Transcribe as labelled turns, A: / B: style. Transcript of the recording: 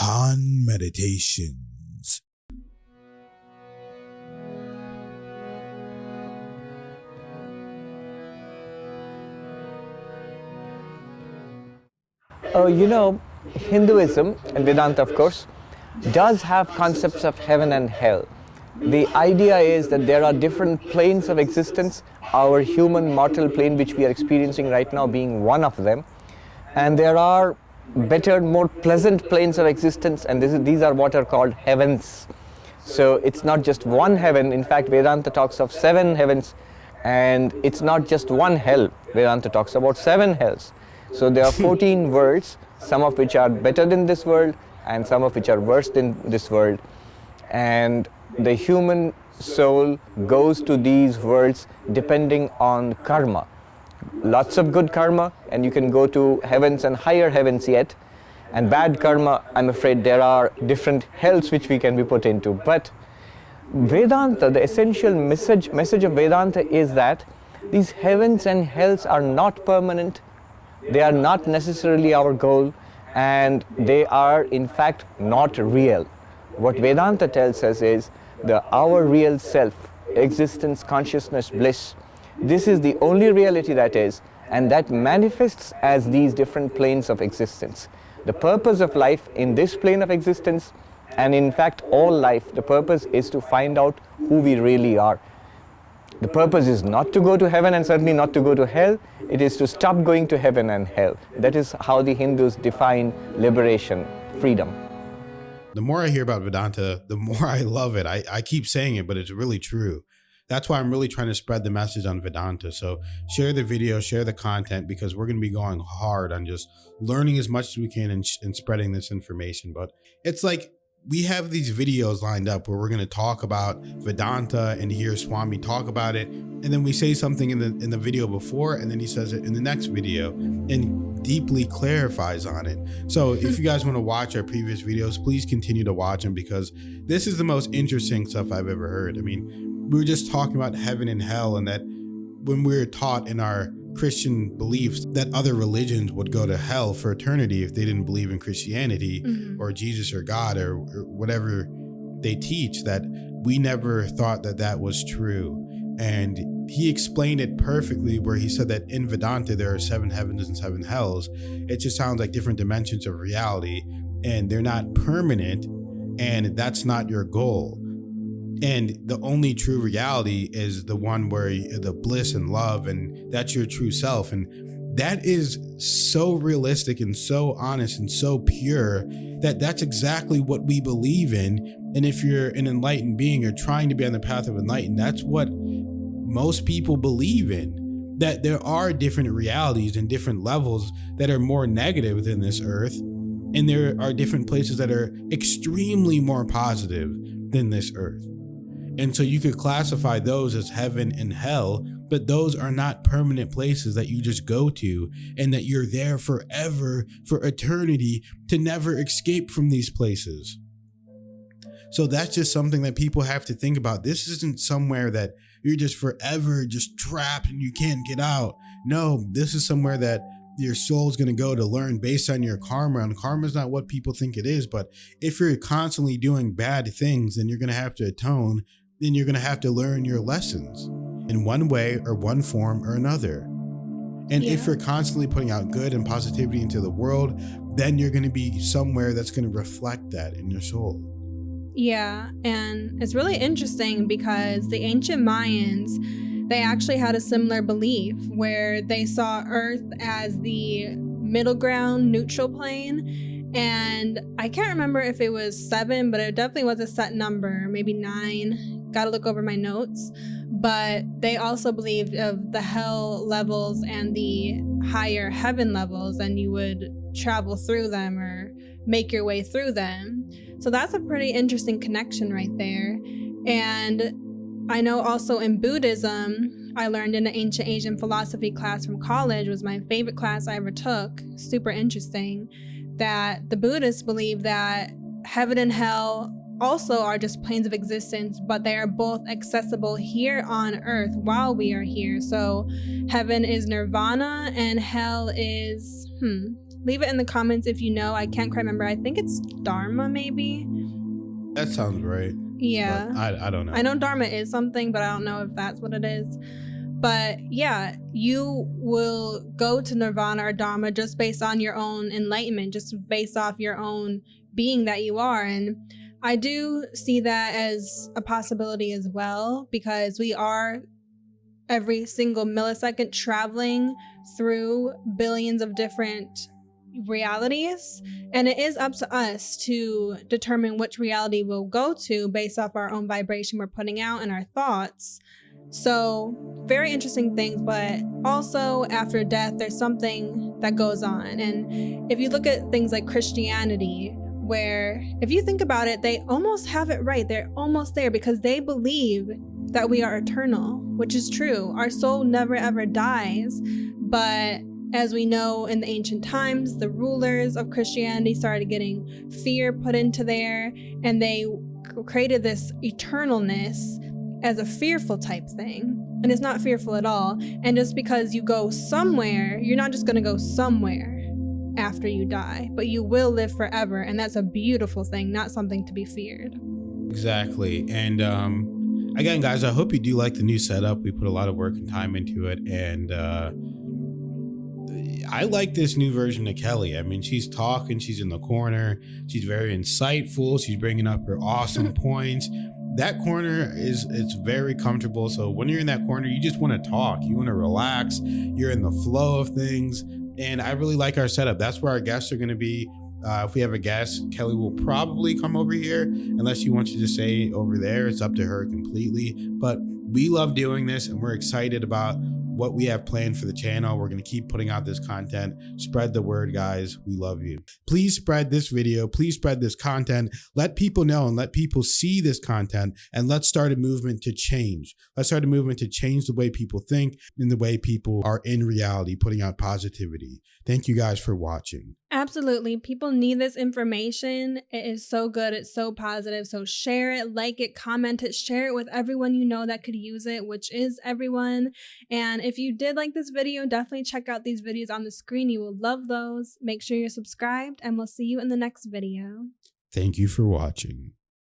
A: HANMEDITATIONS.
B: Hinduism and Vedanta, of course, does have concepts of heaven and hell. The idea is that there are different planes of existence, our human mortal plane which we are experiencing right now being one of them, and there are better, more pleasant planes of existence, and these are what are called heavens. So it's not just one heaven. In fact, Vedanta talks of 7 heavens, and it's not just one hell. Vedanta talks about 7 hells. So there are 14 worlds, some of which are better than this world and some of which are worse than this world. And the human soul goes to these worlds depending on karma. Lots of good karma and you can go to heavens and higher heavens yet. And bad karma, I'm afraid there are different hells which we can be put into. But Vedanta, the essential message of Vedanta is that these heavens and hells are not permanent. They are not necessarily our goal, and they are in fact not real. What Vedanta tells us is our real self, existence, consciousness, bliss, this is the only reality that is, and that manifests as these different planes of existence. The purpose of life in this plane of existence, and in fact all life, the purpose is to find out who we really are. The purpose is not to go to heaven and certainly not to go to hell. It is to stop going to heaven and hell. That is how the Hindus define liberation, freedom.
A: The more I hear about Vedanta, the more I love it. I keep saying it, but it's really true. That's why I'm really trying to spread the message on Vedanta. So share the video, share the content, because we're going to be going hard on just learning as much as we can and spreading this information. But it's like, we have these videos lined up where we're going to talk about Vedanta and hear Swami talk about it. And then we say something in the video before, and then he says it in the next video and deeply clarifies on it. So if you guys want to watch our previous videos, please continue to watch them, because this is the most interesting stuff I've ever heard. I mean, we were just talking about heaven and hell, and that when we're taught in our Christian beliefs that other religions would go to hell for eternity if they didn't believe in Christianity or Jesus or God or whatever they teach, that we never thought that that was true. And he explained it perfectly, where he said that in Vedanta there are 7 heavens and 7 hells. It just sounds like different dimensions of reality, and they're not permanent, and that's not your goal. And the only true reality is the one where the bliss and love, and that's your true self. And that is so realistic and so honest and so pure that that's exactly what we believe in. And if you're an enlightened being or trying to be on the path of enlightenment, that's what most people believe in, that there are different realities and different levels that are more negative than this earth. And there are different places that are extremely more positive than this earth. And so you could classify those as heaven and hell, but those are not permanent places that you just go to and that you're there forever, for eternity, to never escape from these places. So that's just something that people have to think about. This isn't somewhere that you're just forever just trapped and you can't get out. No, this is somewhere that your soul's going to go to learn based on your karma. And karma is not what people think it is. But if you're constantly doing bad things, then you're going to have to atone. Then you're going to have to learn your lessons in one way or one form or another. And if you're constantly putting out good and positivity into the world, then you're going to be somewhere that's going to reflect that in your soul.
C: Yeah, and it's really interesting because the ancient Mayans, they actually had a similar belief where they saw Earth as the middle ground, neutral plane. And I can't remember if it was 7, but it definitely was a set number, maybe 9. Gotta look over my notes. But they also believed of the hell levels and the higher heaven levels, and you would travel through them or make your way through them. So that's a pretty interesting connection right there. And I know also in Buddhism, I learned in an ancient Asian philosophy class from college, was my favorite class I ever took, super interesting, that the Buddhists believe that heaven and hell also are just planes of existence, but they are both accessible here on earth while we are here. So heaven is nirvana and hell is Leave it in the comments if you know. I can't quite remember. I think it's Dharma, maybe.
A: That sounds right.
C: Yeah.
A: I don't know.
C: I know Dharma is something, but I don't know if that's what it is. But yeah, you will go to Nirvana or Dharma just based on your own enlightenment, just based off your own being that you are. And I do see that as a possibility as well, because we are every single millisecond traveling through billions of different realities, and it is up to us to determine which reality we'll go to based off our own vibration we're putting out and our thoughts. So very interesting things, but also after death there's something that goes on. And if you look at things like Christianity, where if you think about it, they almost have it right. They're almost there because they believe that we are eternal, which is true. Our soul never ever dies. But as we know, in the ancient times, the rulers of Christianity started getting fear put into there, and they created this eternalness as a fearful type thing. And it's not fearful at all. And just because you go somewhere, you're not just going to go somewhere after you die, but you will live forever. And that's a beautiful thing, not something to be feared.
A: Exactly. And again, guys, I hope you do like the new setup. We put a lot of work and time into it. And I like this new version of Kelly. I mean, she's talking, she's in the corner, she's very insightful, she's bringing up her awesome points. That corner it's very comfortable. So when you're in that corner, you just want to talk, you want to relax, you're in the flow of things. And I really like our setup. That's where our guests are going to be. If we have a guest, Kelly will probably come over here, unless she wants you to stay over there. It's up to her completely. But we love doing this, and we're excited about what we have planned for the channel. We're going to keep putting out this content. Spread the word, guys. We love you. Please spread this video. Please spread this content. Let people know and let people see this content, and let's start a movement to change. Let's start a movement to change the way people think and the way people are in reality, putting out positivity. Thank you guys for watching.
C: Absolutely. People need this information. It is so good. It's so positive. So share it, like it, comment it, share it with everyone you know that could use it, which is everyone. And if you did like this video, definitely check out these videos on the screen. You will love those. Make sure you're subscribed, and we'll see you in the next video.
A: Thank you for watching.